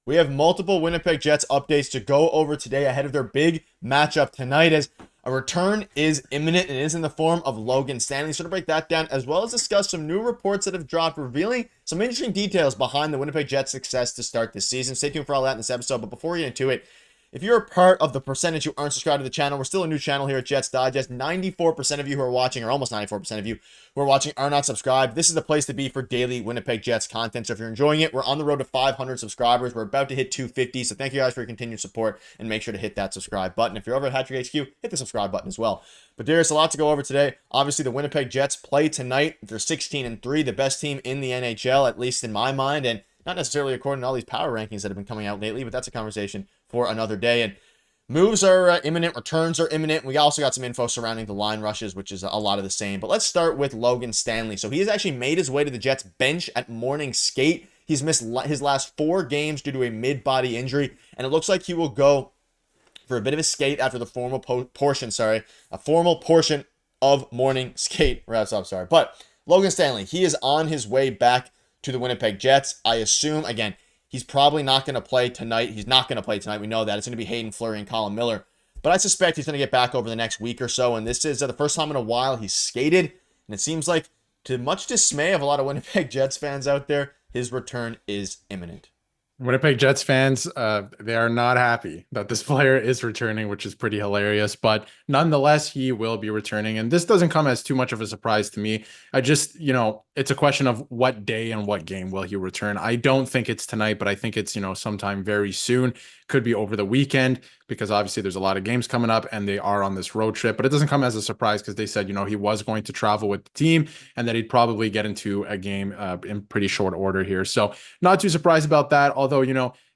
We have multiple Winnipeg Jets updates to go over today ahead of their big matchup tonight, as a return is imminent and is in the form of Logan Stanley. So to break that down, as well as discuss some new reports that have dropped revealing some interesting details behind the Winnipeg Jets' success to start this season. Stay tuned for all that in this episode. But before we get into it, if you're a part of the percentage who aren't subscribed to the channel, we're still a new channel here at Jets Digest. 94% of you who are watching, or almost 94% of you who are watching, are not subscribed. This is the place to be for daily Winnipeg Jets content. So if you're enjoying it, we're on the road to 500 subscribers. We're about to hit 250. So thank you guys for your continued support, and make sure to hit that subscribe button. If you're over at Hattrick HQ, hit the subscribe button as well. But there's a lot to go over today. Obviously, the Winnipeg Jets play tonight. They're 16-3, the best team in the NHL, at least in my mind, and not necessarily according to all these power rankings that have been coming out lately, but that's a conversation for another day. And moves are imminent. Returns are imminent. We also got some info surrounding the line rushes, which is a lot of the same. But let's start with Logan Stanley. So he has actually made his way to the Jets bench at morning skate. He's missed his last 4 games due to a mid-body injury, and it looks like he will go for a bit of a skate after the formal portion of morning skate wraps up. But Logan Stanley, he is on his way back to the Winnipeg Jets. I assume, again, he's probably not going to play tonight. He's not going to play tonight. We know that. It's going to be Hayden Fleury and Colin Miller. But I suspect he's going to get back over the next week or so. And this is the first time in a while he's skated. And it seems like, to much dismay of a lot of Winnipeg Jets fans out there, his return is imminent. Winnipeg Jets fans, they are not happy that this player is returning, which is pretty hilarious. But nonetheless, he will be returning. And this doesn't come as too much of a surprise to me. I just, it's a question of what day and what game will he return. I don't think it's tonight, but I think it's, sometime very soon. Could be over the weekend, because obviously there's a lot of games coming up and they are on this road trip. But it doesn't come as a surprise, because they said, he was going to travel with the team and that he'd probably get into a game in pretty short order here. So not too surprised about that. Although,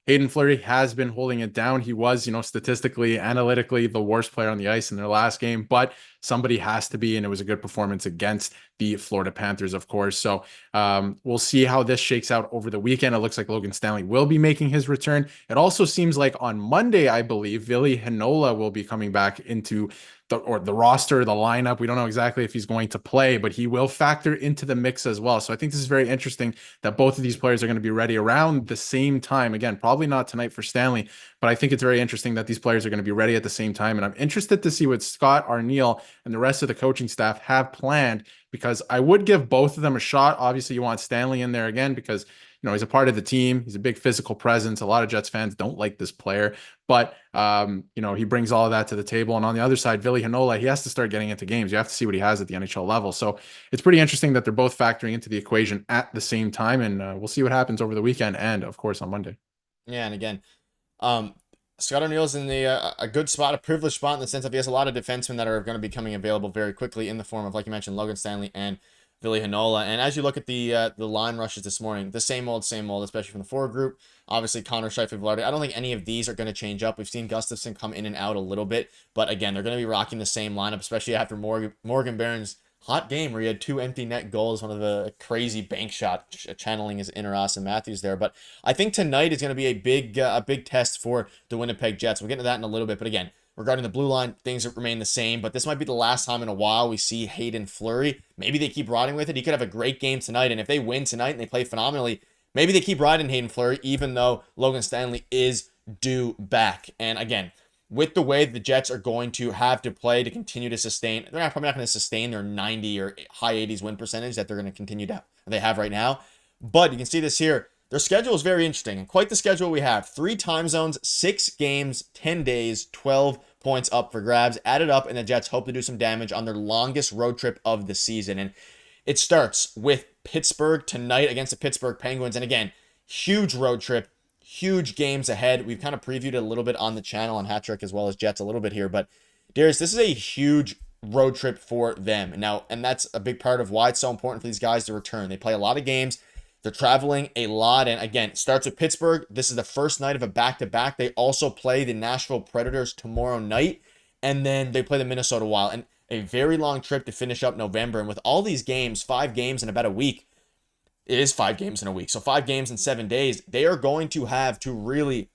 Hayden Fleury has been holding it down. He was, statistically, analytically, the worst player on the ice in their last game, but somebody has to be, and it was a good performance against the Florida Panthers, of course. So we'll see how this shakes out over the weekend. It looks like Logan Stanley will be making his return. It also seems like on Monday, I believe, Ville Heinola will be coming back into the roster, the lineup. We don't know exactly if he's going to play, but he will factor into the mix as well. So I think this is very interesting that both of these players are going to be ready around the same time. Again, probably not tonight for Stanley, but I think it's very interesting that these players are going to be ready at the same time. And I'm interested to see what Scott, Arniel, and the rest of the coaching staff have planned, because I would give both of them a shot. Obviously, you want Stanley in there again because, he's a part of the team. He's a big physical presence. A lot of Jets fans don't like this player, but, he brings all of that to the table. And on the other side, Ville Heinola, he has to start getting into games. You have to see what he has at the NHL level. So it's pretty interesting that they're both factoring into the equation at the same time. And we'll see what happens over the weekend and, of course, on Monday. Yeah, and again, Scott Arniel's in a good spot, a privileged spot, in the sense that he has a lot of defensemen that are going to be coming available very quickly, in the form of, like you mentioned, Logan Stanley and Ville Heinola. And as you look at the line rushes this morning, the same old, especially from the forward group. Obviously, Connor, Scheifele, Vilardi. I don't think any of these are going to change up. We've seen Gustafsson come in and out a little bit, but again, they're going to be rocking the same lineup, especially after Morgan Barron's hot game where he had 2 empty net goals, one of the crazy bank shot, channeling his inner Austin Matthews there. But I think tonight is going to be a big test for the Winnipeg Jets. We'll get into that in a little bit, but again, regarding the blue line, things remain the same, but this might be the last time in a while we see Hayden Fleury. Maybe they keep riding with it. He could have a great game tonight, and if they win tonight and they play phenomenally, maybe they keep riding Hayden Fleury, even though Logan Stanley is due back. And again, with the way the Jets are going to have to play to continue to sustain, they're probably not going to sustain their 90 or high 80s win percentage that they're going to continue to they have right now. But you can see this here. Their schedule is very interesting, and quite the schedule we have. 3 time zones, 6 games, 10 days, 12 points up for grabs. Added up, and the Jets hope to do some damage on their longest road trip of the season. And it starts with Pittsburgh tonight against the Pittsburgh Penguins. And again, huge road trip, huge games ahead. We've kind of previewed it a little bit on the channel on Hattrick as well as Jets a little bit here. But Darius, this is a huge road trip for them. Now, and that's a big part of why it's so important for these guys to return. They play a lot of games. They're traveling a lot. And again, it starts with Pittsburgh. This is the first night of a back-to-back. They also play the Nashville Predators tomorrow night. And then they play the Minnesota Wild. And a very long trip to finish up November. And with all these games, 5 games in about a week, it is 5 games in a week. So 5 games in 7 days, they are going to have to really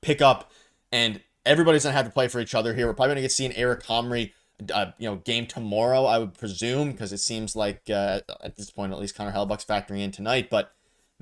pick up, and everybody's going to have to play for each other here. We're probably going to see an Eric Comrie game tomorrow, I would presume, because it seems like at this point, at least Connor Hellebuyck's factoring in tonight. But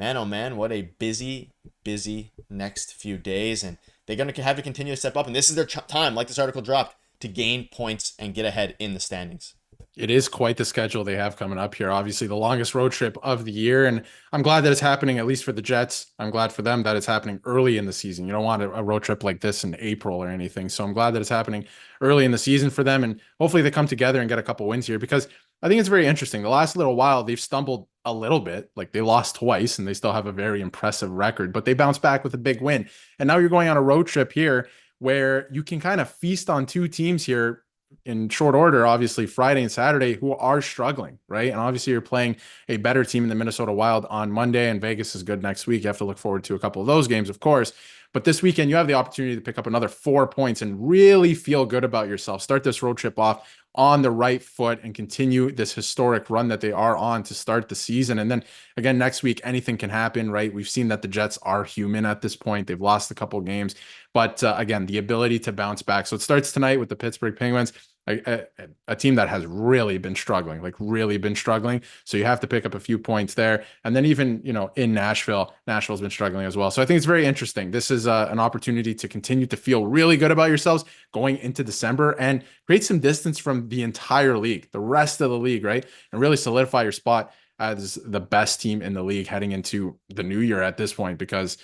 man, oh man, what a busy, busy next few days. And they're going to have to continue to step up. And this is their time, like this article dropped, to gain points and get ahead in the standings. It is quite the schedule they have coming up here. Obviously, the longest road trip of the year. And I'm glad that it's happening, at least for the Jets. I'm glad for them that it's happening early in the season. You don't want a road trip like this in April or anything. So I'm glad that it's happening early in the season for them. And hopefully they come together and get a couple wins here, because I think it's very interesting. The last little while, they've stumbled a little bit. Like, they lost twice and they still have a very impressive record, but they bounced back with a big win. And now you're going on a road trip here where you can kind of feast on two teams here in short order, obviously Friday and Saturday, who are struggling, right? And obviously you're playing a better team in the Minnesota Wild on Monday, and Vegas is good next week. You have to look forward to a couple of those games, of course. But this weekend, you have the opportunity to pick up another 4 points and really feel good about yourself. Start this road trip off on the right foot and continue this historic run that they are on to start the season. And then again, next week, anything can happen, right? We've seen that the Jets are human at this point. They've lost a couple of games, but again, the ability to bounce back. So it starts tonight with the Pittsburgh Penguins, a team that has really been struggling, like really been struggling. So you have to pick up a few points there. And then even, in Nashville's been struggling as well. So I think it's very interesting. This is an opportunity to continue to feel really good about yourselves going into December and create some distance from the entire league, the rest of the league, right? And really solidify your spot as the best team in the league heading into the new year at this point, because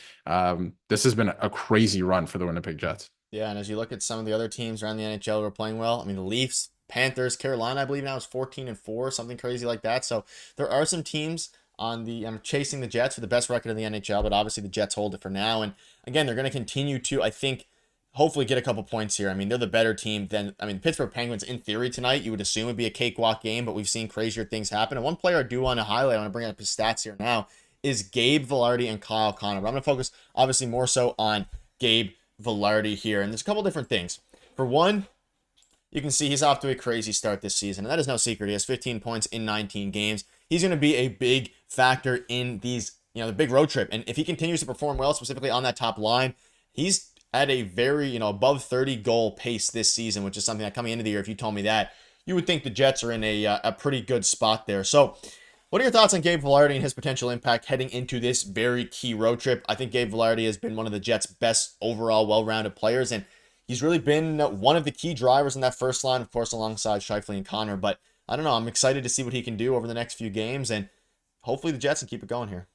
this has been a crazy run for the Winnipeg Jets. Yeah, and as you look at some of the other teams around the NHL who are playing well, I mean, the Leafs, Panthers, Carolina, I believe now is 14-4, something crazy like that. So there are some teams on the chasing the Jets for the best record in the NHL, but obviously the Jets hold it for now. And again, they're going to continue to, I think, hopefully get a couple points here. I mean, they're the better team than, the Pittsburgh Penguins, in theory, tonight, you would assume would be a cakewalk game, but we've seen crazier things happen. And one player I do want to highlight, I want to bring up his stats here now, is Gabe Vilardi and Kyle Connor. But I'm going to focus, obviously, more so on Gabe Vilardi here. And there's a couple different things. For one, you can see he's off to a crazy start this season, and that is no secret. He has 15 points in 19 games. He's going to be a big factor in these, the big road trip. And if he continues to perform well, specifically on that top line, he's at a very, above 30 goal pace this season, which is something that coming into the year, if you told me that, you would think the Jets are in a pretty good spot there. So what are your thoughts on Gabe Vilardi and his potential impact heading into this very key road trip? I think Gabe Vilardi has been one of the Jets' best overall well-rounded players, and he's really been one of the key drivers in that first line, of course, alongside Scheifele and Connor. But I don't know. I'm excited to see what he can do over the next few games, and hopefully the Jets can keep it going here.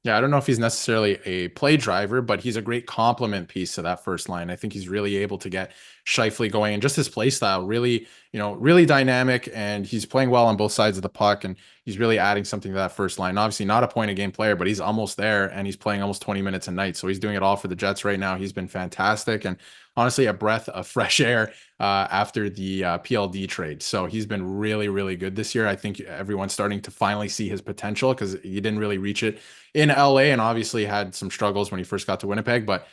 Yeah, I don't know if he's necessarily a play driver, but he's a great complement piece to that first line. I think he's really able to get Scheifele going, and just his play style, really, really dynamic, and he's playing well on both sides of the puck, and he's really adding something to that first line. Obviously not a point a game player, but he's almost there, and he's playing almost 20 minutes a night. So he's doing it all for the Jets right now. He's been fantastic, and honestly, a breath of fresh air after the PLD trade. So he's been really, really good this year. I think everyone's starting to finally see his potential, because he didn't really reach it in LA, and obviously had some struggles when he first got to Winnipeg. But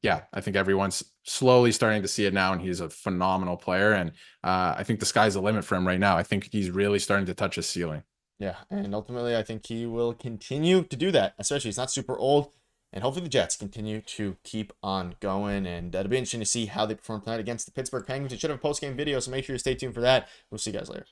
yeah, I think everyone's slowly starting to see it now, and he's a phenomenal player. And I think the sky's the limit for him right now. I think he's really starting to touch his ceiling. Yeah, and ultimately, I think he will continue to do that, especially he's not super old. And hopefully the Jets continue to keep on going. And it'll be interesting to see how they perform tonight against the Pittsburgh Penguins. We should have a post-game video, so make sure you stay tuned for that. We'll see you guys later.